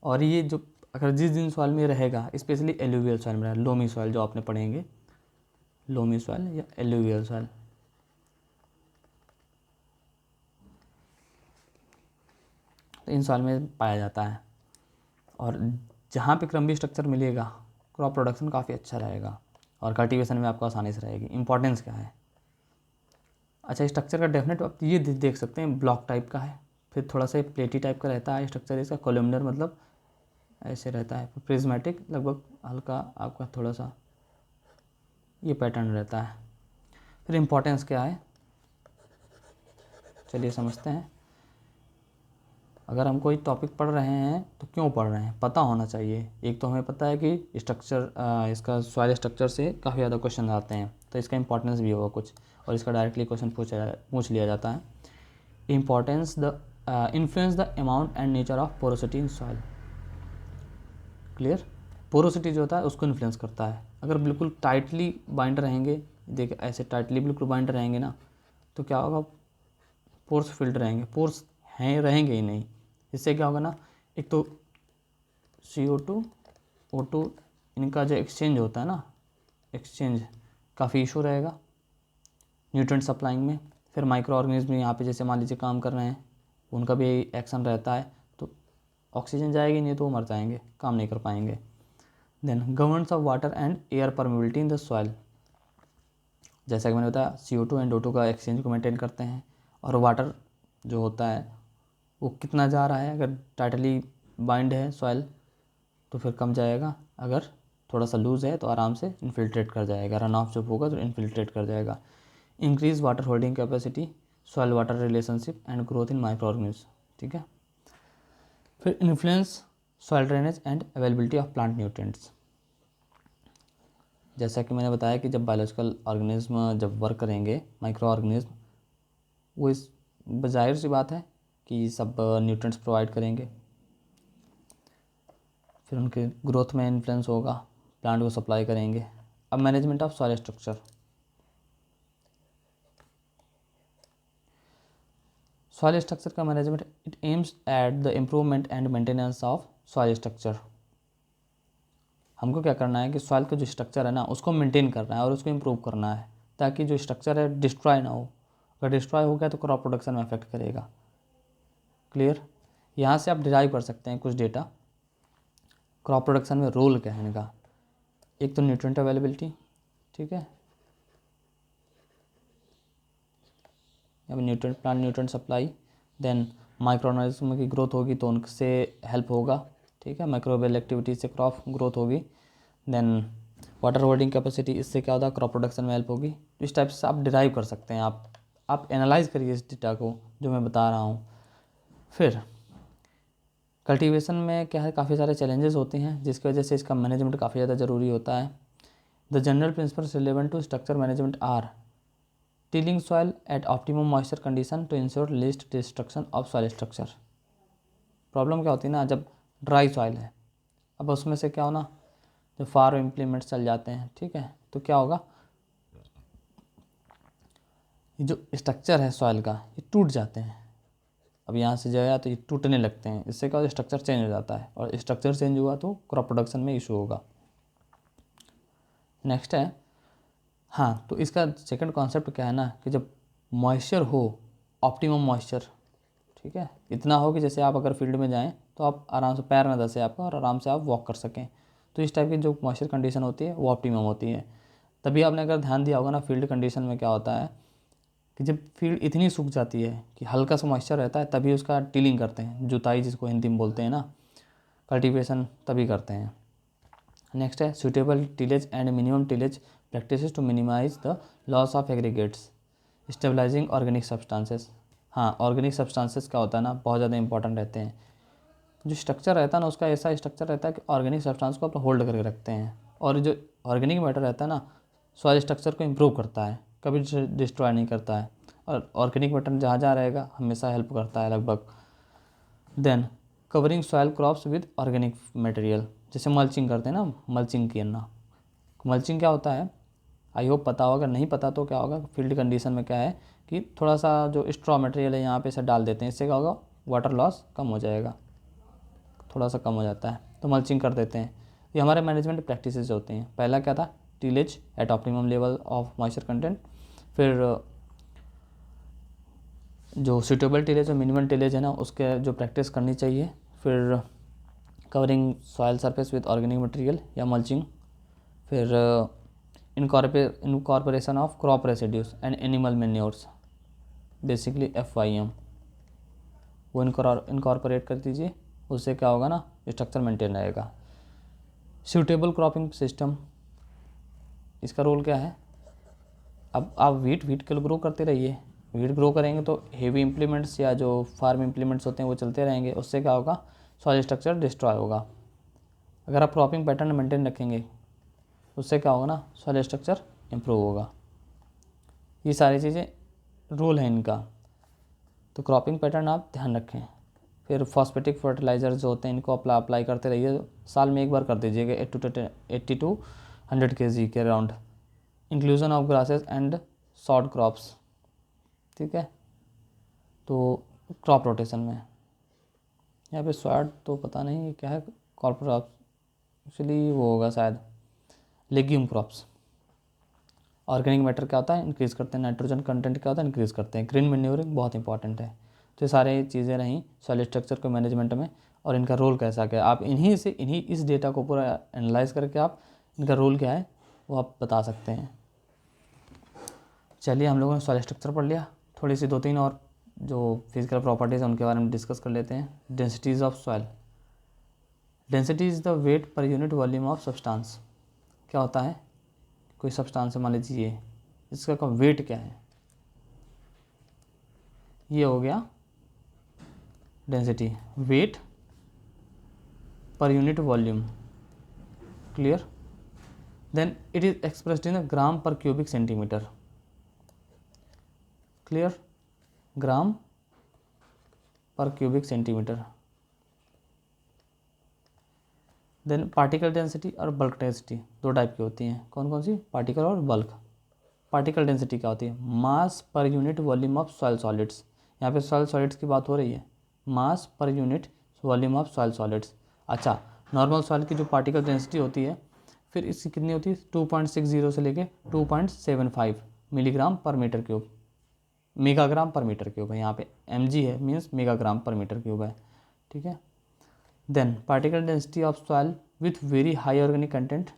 और ये जो अगर जिस दिन सॉइल में रहेगा, स्पेशली एलुवियल सॉइल में रहेगा, लोमी सॉइल जो आपने पढ़ेंगे, लोमी सॉइल या एलुवियल सॉइल, तो इन सॉइल में पाया जाता है। और जहाँ पे क्रम्बी स्ट्रक्चर मिलेगा, क्रॉप प्रोडक्शन काफ़ी अच्छा रहेगा और कल्टीवेशन में आपको आसानी से रहेगी। इंपॉर्टेंस क्या है, अच्छा, स्ट्रक्चर का डेफिनेट आप ये देख सकते हैं, ब्लॉक टाइप का है, फिर थोड़ा सा प्लेटी टाइप का रहता है स्ट्रक्चर इसका, कॉलमनर मतलब ऐसे रहता है, प्रिज्मेटिक लगभग हल्का आपका थोड़ा सा ये पैटर्न रहता है। फिर इम्पोर्टेंस क्या है, चलिए समझते हैं। अगर हम कोई टॉपिक पढ़ रहे हैं तो क्यों पढ़ रहे हैं, पता होना चाहिए। एक तो हमें पता है कि स्ट्रक्चर, इसका सॉइल स्ट्रक्चर से काफ़ी ज़्यादा क्वेश्चन आते हैं, तो इसका इंपॉर्टेंस भी होगा कुछ, और इसका डायरेक्टली क्वेश्चन पूछ लिया जाता है। Importance, the influence the amount and nature of porosity in soil. Clear, porosity जो होता है उसको इन्फ्लुएंस करता है। अगर बिल्कुल टाइटली बाइंड रहेंगे, देखिए ऐसे टाइटली बिल्कुल बाइंड रहेंगे ना, तो क्या होगा, पोर्स फिल्ड रहेंगे, पोर्स हैं रहेंगे ही नहीं। इससे क्या होगा ना, एक तो CO2 O2 इनका जो एक्सचेंज होता है ना, एक्सचेंज काफ़ी इशू रहेगा न्यूट्रिएंट सप्लाइंग में। फिर माइक्रो ऑर्गेनिज्म यहाँ पे जैसे मान लीजिए काम कर रहे हैं, उनका भी एक्शन रहता है, तो ऑक्सीजन जाएगी नहीं तो वो मर जाएंगे, काम नहीं कर पाएंगे। Then governance of water and air permeability in the soil, जैसा कि मैंने बताया CO2 एंड O2 का एक्सचेंज को मेंटेन करते हैं, और वाटर जो होता है वो कितना जा रहा है। अगर टाइटली बाइंड है सॉइल तो फिर कम जाएगा, अगर थोड़ा सा लूज़ है तो आराम से इन्फिल्ट्रेट कर जाएगा, रन ऑफ जब होगा तो इन्फिल्ट्रेट कर जाएगा। Increase water holding capacity, soil water relationship and growth in micro organism. ठीक है। फिर influence soil drainage and availability of plant nutrients. जैसा कि मैंने बताया कि जब बायोलॉजिकल ऑर्गेनिज्म जब वर्क करेंगे, माइक्रो ऑर्गेनिज्म, वो इस जाहिर सी बात है कि सब न्यूट्रिएंट्स प्रोवाइड करेंगे, फिर उनके ग्रोथ में इन्फ्लुएंस होगा, प्लांट को सप्लाई करेंगे। अब management of soil structure. Soil structure का management, it aims at the improvement and maintenance of soil structure. हमको क्या करना है कि सॉइल का जो स्ट्रक्चर है ना उसको मेंटेन करना है और उसको इम्प्रूव करना है, ताकि जो स्ट्रक्चर है डिस्ट्रॉय ना हो। अगर डिस्ट्रॉय हो गया तो क्रॉप प्रोडक्शन में अफेक्ट करेगा। क्लियर। यहाँ से आप डिराइव कर सकते हैं कुछ डेटा, क्रॉप प्रोडक्शन में रोल क्या है इनका। एक तो न्यूट्रिएंट अवेलेबिलिटी, ठीक है, अब nutrient, plant nutrient supply, then microorganism की ग्रोथ होगी तो उनसे हेल्प होगा, ठीक है, माइक्रोबियल एक्टिविटी से क्रॉप ग्रोथ होगी। देन वाटर होल्डिंग कैपेसिटी, इससे क्या होता है, क्रॉप प्रोडक्शन में हेल्प होगी। इस टाइप से आप डिराइव कर सकते हैं। आप एनालाइज करिए इस डेटा को जो मैं बता रहा हूँ। फिर कल्टीवेशन में क्या है, काफ़ी सारे चैलेंजेस होते हैं जिसकी वजह से इसका मैनेजमेंट काफ़ी ज़्यादा ज़रूरी होता है। The general principles relevant to structure management are tilling soil at optimum moisture condition to ensure least destruction of soil structure. Problem क्या होती है ना, जब ड्राई सॉइल है, अब उसमें से क्या होना, जब फार्म इम्प्लीमेंट्स चल जाते हैं, ठीक है, तो क्या होगा, ये जो स्ट्रक्चर है सॉइल का ये टूट जाते हैं। अब यहाँ से जाएगा तो ये टूटने लगते हैं, इससे क्या होगा, स्ट्रक्चर चेंज हो जाता है, और स्ट्रक्चर चेंज हुआ तो क्रॉप प्रोडक्शन में इशू होगा। नेक्स्ट है, हाँ, तो इसका सेकंड कॉन्सेप्ट क्या है ना कि जब मॉइस्चर हो, ऑप्टिमम मॉइस्चर, ठीक है, इतना हो कि जैसे आप अगर फील्ड में जाएं तो आप आराम से पैर ना धंसे आपका और आराम से आप वॉक कर सकें, तो इस टाइप की जो मॉइस्चर कंडीशन होती है वो ऑप्टिमम होती है। तभी आपने अगर ध्यान दिया होगा ना, फील्ड कंडीशन में क्या होता है कि जब फील्ड इतनी सूख जाती है कि हल्का सा मॉइस्चर रहता है, तभी उसका टिलिंग करते हैं, जुताई जिसको हिंदी में बोलते हैं ना, कल्टीवेशन तभी करते हैं। नेक्स्ट है suitable tillage and minimum tillage practices to minimise the loss of aggregates, stabilising organic substances. हाँ, ऑर्गेनिक सब्सटेंसेस क्या होता है ना, बहुत ज़्यादा इंपॉर्टेंट रहते हैं। जो स्ट्रक्चर रहता है ना उसका ऐसा स्ट्रक्चर रहता है कि ऑर्गेनिक सब्सटेंस को अपना होल्ड करके रखते हैं, और जो ऑर्गेनिक मैटर रहता है ना सॉइल स्ट्रक्चर को इम्प्रूव करता है, कभी डिस्ट्रॉय नहीं करता है, और ऑर्गेनिक मैटर जहाँ जहाँ रहेगा हमेशा हेल्प करता है लगभग। Then covering soil crops with organic material, जैसे मल्चिंग करते हैं ना, मल्चिंग करना। मल्चिंग क्या होता है, आई होप पता होगा, नहीं पता तो क्या होगा, फील्ड कंडीशन में क्या है कि थोड़ा सा जो स्ट्रॉ मटेरियल है यहाँ पे से डाल देते हैं, इससे क्या होगा, वाटर लॉस कम हो जाएगा, थोड़ा सा कम हो जाता है, तो मल्चिंग कर देते हैं। ये हमारे मैनेजमेंट प्रैक्टिसेस होती हैं। पहला क्या था, tillage at optimum level of moisture content, फिर जो सूटेबल टिलेज और मिनिमम टिलेज है ना उसके जो प्रैक्टिस करनी चाहिए, फिर covering soil surface with organic material या मल्चिंग, फिर incorporation of crop residues and animal manures, basically FYM, वो इनकॉर्पोरेट कर दीजिए, उससे क्या होगा ना, स्ट्रक्चर मेंटेन रहेगा। सूटेबल क्रॉपिंग सिस्टम, इसका रोल क्या है, अब आप वीट के ग्रो करते रहिए, वीट ग्रो करेंगे तो हेवी इम्प्लीमेंट्स या जो फार्म इम्प्लीमेंट्स होते हैं वो चलते रहेंगे, उससे क्या होगा, सॉइल स्ट्रक्चर डिस्ट्रॉय होगा। अगर आप क्रॉपिंग पैटर्न मेंटेन रखेंगे उससे क्या होगा ना, सॉइल स्ट्रक्चर इम्प्रूव होगा। ये सारी चीज़ें रूल हैं इनका, तो क्रॉपिंग पैटर्न आप ध्यान रखें। फिर फॉस्फेटिक फर्टिलाइजर जो होते हैं इनको अप्लाई करते रहिए, साल में एक बार कर दीजिएगा, 80 to 100 kg के around. Inclusion of grasses and short crops, ठीक है, तो क्रॉप रोटेशन में यहाँ पे शॉर्ट तो पता नहीं क्या है, क्रॉप क्रॉप्स एक्चुअली वो होगा शायद लेग्यूम क्रॉप्स। ऑर्गेनिक मैटर क्या होता है, इंक्रीज़ करते हैं, नाइट्रोजन कंटेंट क्या होता है, इंक्रीज़ करते हैं, ग्रीन मैन्योरिंग बहुत इंपॉर्टेंट है। तो ये सारे चीज़ें रहीं सॉइल स्ट्रक्चर को मैनेजमेंट में, और इनका रोल कैसा क्या है, आप इन्हीं इस डेटा को पूरा एनालाइज करके आप इनका रोल क्या है वो आप बता सकते हैं। चलिए, हम लोगों ने सॉइल स्ट्रक्चर पढ़ लिया, थोड़ी सी 2-3 और जो फिजिकल प्रॉपर्टीज़ हैं उनके बारे में डिस्कस कर लेते हैं। Densities of soil. Density is the weight per unit volume of substance. क्या होता है, कोई सब्सटेंस मान लीजिए, इसका वेट क्या है, ये हो गया density, weight per unit volume. Clear. Then it is expressed in gram per cubic centimetre. Clear, gram per cubic centimetre. Then particle density और बल्क डेंसिटी दो टाइप की होती हैं। कौन कौन सी, पार्टिकल और बल्क। पार्टिकल डेंसिटी क्या होती है, mass per unit volume of soil solids. यहाँ पे सॉइल सॉलिड्स की बात हो रही है, mass per unit volume of soil solids. अच्छा, नॉर्मल सॉइल की जो पार्टिकल डेंसिटी होती है फिर इसकी कितनी होती है, 2.60 से लेके 2.75 milligram per metre cube, megagram per metre cube है। यहाँ पे mg है, means megagram per metre cube है। ठीक है। Then particle density of soil with very high organic content.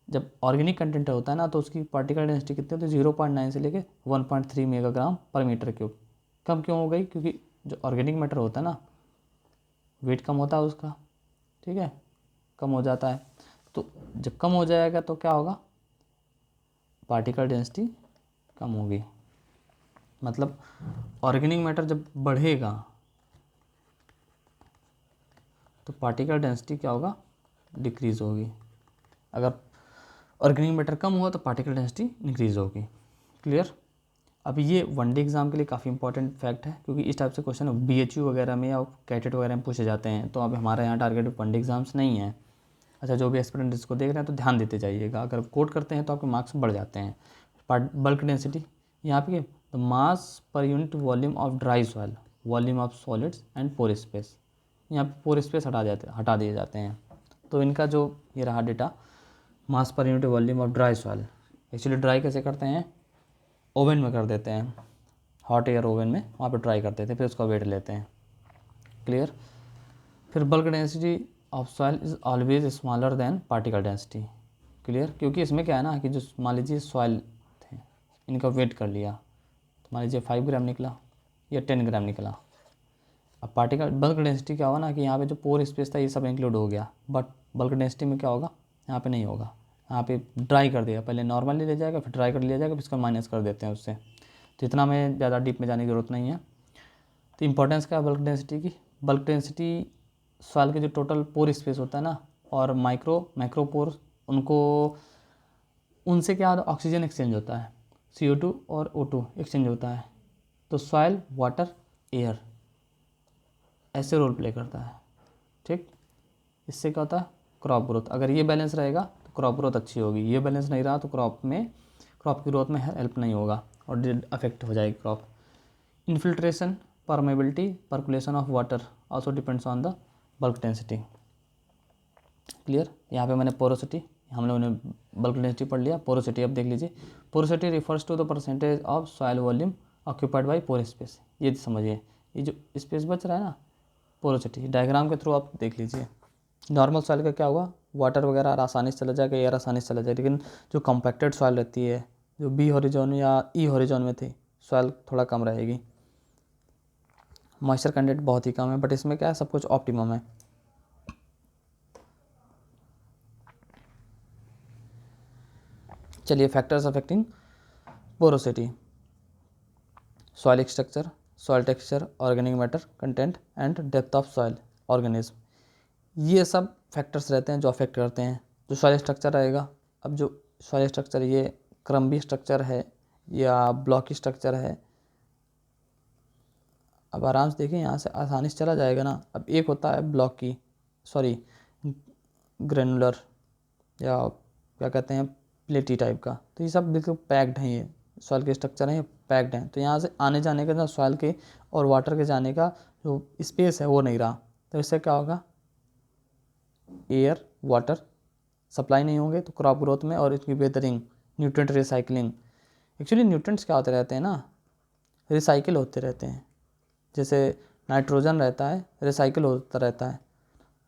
जब ऑर्गेनिक कंटेंट होता है ना तो उसकी पार्टिकल डेंसिटी कितनी होती है, 0.9 से लेके 1.3 मेगाग्राम पर मीटर क्यूब। कम क्यों हो गई, क्योंकि जो ऑर्गेनिक मैटर होता है ना, वेट कम होता है उसका। ठीक है, कम हो जाता है। तो जब कम हो जाएगा तो क्या होगा, पार्टिकल डेंसिटी कम होगी। मतलब ऑर्गेनिक मैटर जब बढ़ेगा तो पार्टिकल डेंसिटी क्या होगा, डिक्रीज़ होगी। अगर ऑर्गेनिक मैटर कम हुआ तो पार्टिकल डेंसिटी इंक्रीज़ होगी। क्लियर। अब ये वनडे एग्जाम के लिए काफ़ी इंपॉर्टेंट फैक्ट है, क्योंकि इस टाइप से क्वेश्चन BHU वगैरह में या कैटेट वगैरह में पूछे जाते हैं। तो अब हमारे यहाँ टारगेट वनडे एग्जाम्स नहीं है। अच्छा, जो भी एस्पिरेंट इसको देख रहे हैं तो ध्यान देते जाइएगा, अगर कोट करते हैं तो आपके मार्क्स बढ़ जाते हैं। बल्क डेंसिटी यहाँ पे the mass per unit volume of dry soil, volume of solids and pore space. यहाँ पे पोर स्पेस हटा दिए जाते हैं। तो इनका जो ये रहा data, mass per unit volume of dry soil. Actually dry कैसे करते हैं, ओवन में कर देते हैं, हॉट एयर ओवन में, वहाँ पे ड्राई करते थे, फिर उसका वेट लेते हैं। क्लियर। फिर bulk density of soil is always smaller than particle density. Clear, क्योंकि इसमें क्या है ना कि जो मान लीजिए सॉइल थे, इनका वेट कर लिया, तो मान लीजिए 5 ग्राम निकला या 10 ग्राम निकला। अब पार्टिकल बल्क डेंसिटी क्या होगा ना कि यहाँ पे जो पोर स्पेस था ये सब इंक्लूड हो गया, बट बल्क डेंसिटी में क्या होगा, यहाँ पे नहीं होगा। यहाँ पे ड्राई कर दिया, पहले नॉर्मली ले जाएगा, फिर ड्राई कर लिया जाएगा, फिर इसका माइनस कर देते हैं उससे। तो इतना में ज़्यादा डीप में जाने की ज़रूरत नहीं है। तो इंपॉर्टेंस क्या है बल्क डेंसिटी की, बल्क डेंसिटी सॉइल के जो टोटल पोर स्पेस होता है ना, और मैक्रो पोर, उनसे क्या होता है, ऑक्सीजन एक्सचेंज होता है, CO2 और O2 एक्सचेंज होता है। तो सॉइल, वाटर, एयर ऐसे रोल प्ले करता है। ठीक, इससे क्या होता है, क्रॉप ग्रोथ। अगर ये बैलेंस रहेगा तो क्रॉप ग्रोथ अच्छी होगी, ये बैलेंस नहीं रहा तो क्रॉप की ग्रोथ में हेल्प नहीं होगा और अफेक्ट हो जाएगी crop. Infiltration, permeability, percolation of water also depends on the bulk density. Clear. यहाँ पे मैंने पोरोसिटी, हम लोगों ने बल्क डेंसिटी पढ़ लिया। पोरोसिटी अब देख लीजिए, porosity refers to the percentage of soil volume occupied by pore space. ये समझिए, ये जो स्पेस बच रहा है ना, पोरोसिटी डायग्राम के थ्रू आप देख लीजिए। नॉर्मल सॉइल का क्या होगा, वाटर वगैरह आसानी से चला जाएगा, एयर आसानी से चला जाएगा, लेकिन जो कम्पैक्टेड सॉइल रहती है, जो B हॉरिजॉन या E हॉरिजॉन में थी, सॉइल थोड़ा कम रहेगी, मॉइस्चर कंटेंट बहुत ही कम है, बट इसमें क्या है, सब कुछ ऑप्टिमम है। चलिए, factors affecting porosity, soil structure, soil texture, organic matter content and depth of soil organism, ये सब फैक्टर्स रहते हैं जो अफेक्ट करते हैं जो सॉइल स्ट्रक्चर रहेगा। अब जो सॉइल स्ट्रक्चर, ये क्रम्बी स्ट्रक्चर है या ब्लॉकी स्ट्रक्चर है, अब आराम से देखिए, यहाँ से आसानी से चला जाएगा ना। अब एक होता है ब्लॉकी, ग्रेनुलर, या क्या कहते हैं, प्लेटी टाइप का। तो ये सब बिल्कुल पैक्ड हैं, ये सॉइल के स्ट्रक्चर हैं, ये पैक्ड हैं। तो यहाँ से आने जाने का, सॉइल के और वाटर के जाने का जो स्पेस है वो नहीं रहा, तो इससे क्या होगा, एयर वाटर सप्लाई नहीं होंगे, तो क्रॉप ग्रोथ में और इसकी बेहतरीन न्यूट्रिएंट रिसाइकलिंग। एक्चुअली न्यूट्रिएंट्स क्या होते रहते हैं ना, रिसाइकिल होते रहते हैं। जैसे नाइट्रोजन रहता है, रिसाइकिल होता रहता है,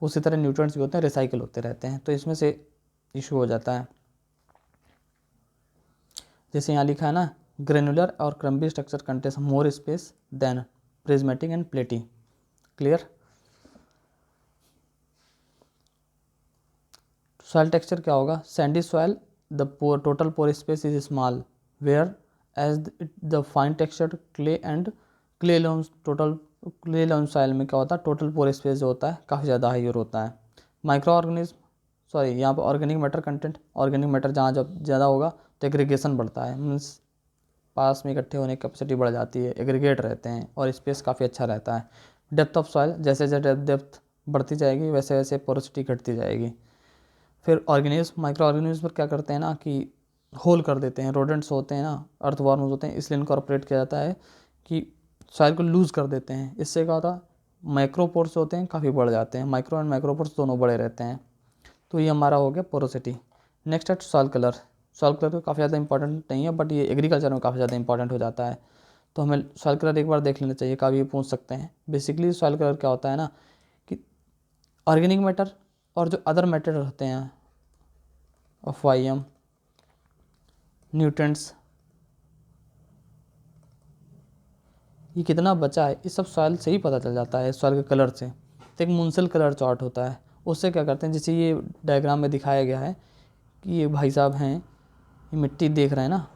उसी तरह न्यूट्रिएंट्स भी होते हैं, रिसाइकिल होते रहते हैं। तो इसमें से इशू हो जाता है। जैसे यहाँ लिखा है ना, ग्रेनुलर और crumby structure contains more space than prismatic and platy. Clear. Soil texture क्या होगा? Sandy soil the total pore space is small whereas the fine textured clay and clay loam soil में क्या होता है? Total pore space जो होता है काफ़ी ज़्यादा हाइयर होता है। माइक्रो ऑर्गेनिज्म यहाँ पर organic matter content, organic matter जहाँ जब ज़्यादा होगा तो एग्रीगेशन बढ़ता है, मीन्स पास में इकट्ठे होने की कैपेसिटी बढ़ जाती है, एग्रीगेट रहते हैं और स्पेस काफ़ी अच्छा रहता है। डेप्थ ऑफ सॉइल जैसे जैसे डेप्थ बढ़ती जाएगी वैसे वैसे पोरोसिटी घटती जाएगी। फिर ऑर्गेनिज्म, माइक्रो ऑर्गेनिज्म पर क्या करते हैं ना कि होल कर देते हैं, रोडेंट्स होते हैं ना, अर्थवॉर्म्स होते हैं, इसलिए इनकॉर्पोरेट किया जाता है कि सॉइल को लूज़ कर देते हैं। इससे क्या होता है? माइक्रोपोर्स होते हैं काफ़ी बढ़ जाते हैं, माइक्रो एंड माइक्रोपोर्स दोनों बड़े रहते हैं। तो ये हमारा हो गया पोरोसिटी। नेक्स्ट है सॉइल कलर। सॉइल कलर तो काफ़ी ज़्यादा इंपॉर्टेंट नहीं है बट ये एग्रीकल्चर में काफ़ी ज़्यादा इंपॉर्टेंट हो जाता है, तो हमें सॉइल कलर एक बार देख लेना चाहिए, कभी पूछ सकते हैं। बेसिकली सॉइल कलर क्या होता है ना कि ऑर्गेनिक मैटर और जो अदर मैटर होते हैं ऑफ वाइम न्यूट्रेंट्स, ये कितना बचा है ये सब सॉइल से ही पता चल जाता है, सॉइल के कलर से। तो एक मुंसिल कलर चार्ट होता है, उससे क्या करते हैं, जैसे ये डायग्राम में दिखाया गया है कि ये भाई साहब हैं, ये मिट्टी देख रहे हैं ना,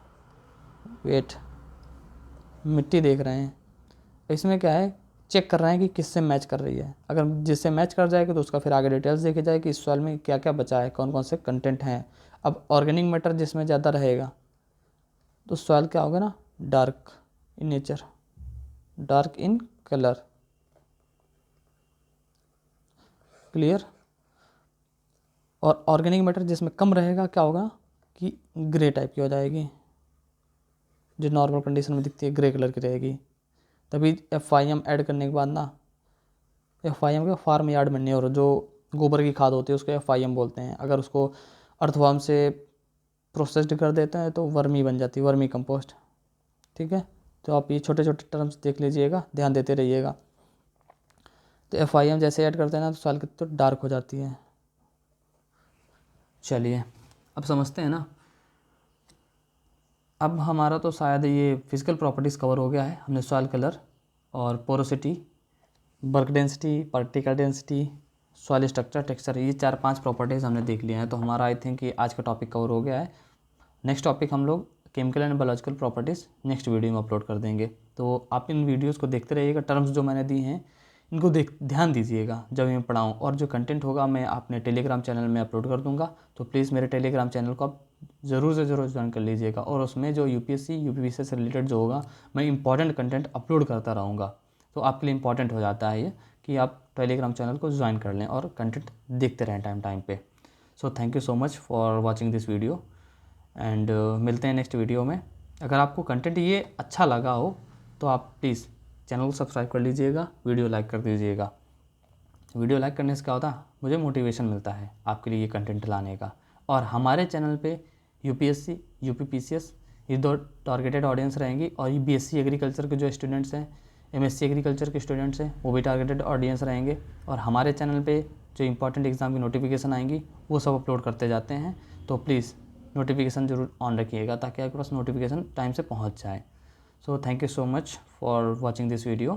वेट, मिट्टी देख रहे हैं, इसमें क्या है चेक कर रहे हैं कि किससे मैच कर रही है। अगर जिससे मैच कर जाएगा तो उसका फिर आगे डिटेल्स देखे जाए कि इस सॉइल में क्या क्या बचा है, कौन कौन से कंटेंट हैं। अब ऑर्गेनिक मैटर जिसमें ज़्यादा रहेगा तो सॉइल क्या होगा ना, dark in nature, dark in colour. Clear. और ऑर्गेनिक मैटर जिसमें कम रहेगा क्या होगा कि ग्रे टाइप की हो जाएगी, जो नॉर्मल कंडीशन में दिखती है ग्रे कलर की रहेगी। तभी FIM ऐड करने के बाद ना, FIM का फार्म यार्ड मैन्योर, जो गोबर की खाद होती है उसको FIM बोलते हैं। अगर उसको अर्थवर्म से प्रोसेस्ड कर देते हैं तो वर्मी बन जाती है, वर्मी कंपोस्ट। ठीक है, तो आप ये छोटे छोटे टर्म्स देख लीजिएगा, ध्यान देते रहिएगा। तो FIM जैसे ऐड करते हैं ना तो सॉइल तो डार्क हो जाती है। चलिए अब समझते हैं ना। अब हमारा तो शायद ये फिजिकल प्रॉपर्टीज़ कवर हो गया है। हमने सॉइल कलर और porosity, bulk density, particle density, soil structure, texture, ये 4-5 प्रॉपर्टीज़ हमने देख लिए हैं। तो हमारा आई थिंक कि आज का टॉपिक कवर हो गया है। नेक्स्ट टॉपिक हम लोग chemical and biological properties next video में अपलोड कर देंगे। तो आप इन वीडियोज़ को देखते रहिएगा, टर्म्स जो मैंने दी हैं इनको ध्यान दीजिएगा जब मैं पढ़ाऊँ। और जो कंटेंट होगा मैं अपने टेलीग्राम चैनल में अपलोड कर दूँगा, तो प्लीज़ मेरे टेलीग्राम चैनल को आप ज़रूर से ज़रूर ज्वाइन कर लीजिएगा। और उसमें जो UPSC UPVC से रिलेटेड जो होगा मैं इंपॉर्टेंट कंटेंट अपलोड करता रहूँगा। तो आपके लिए इंपॉर्टेंट हो जाता है ये कि आप टेलीग्राम चैनल को ज्वाइन कर लें और कंटेंट देखते रहें टाइम पे। So thank you so much for watching this video and मिलते हैं नेक्स्ट वीडियो में। अगर आपको कंटेंट ये अच्छा लगा हो तो आप प्लीज़ चैनल को सब्सक्राइब कर लीजिएगा, वीडियो लाइक कर दीजिएगा। वीडियो लाइक करने से क्या होता है, मुझे मोटिवेशन मिलता है आपके लिए ये कंटेंट लाने का। और हमारे चैनल पे UPSC UPPCS ये 2 टारगेटेड ऑडियंस रहेंगी, और ये BSc एग्रीकल्चर के जो स्टूडेंट्स हैं, MSc एग्रीकल्चर के स्टूडेंट्स हैं, वो भी टारगेटेड ऑडियंस रहेंगे। और हमारे चैनल पे जो इंपॉर्टेंट एग्ज़ाम की नोटिफिकेशन आएंगी वो सब अपलोड करते जाते हैं। तो प्लीज़ नोटिफिकेशन ज़रूर ऑन रखिएगा ताकि आपके पास नोटिफिकेशन टाइम से पहुंच जाए। So thank you so much for watching this video.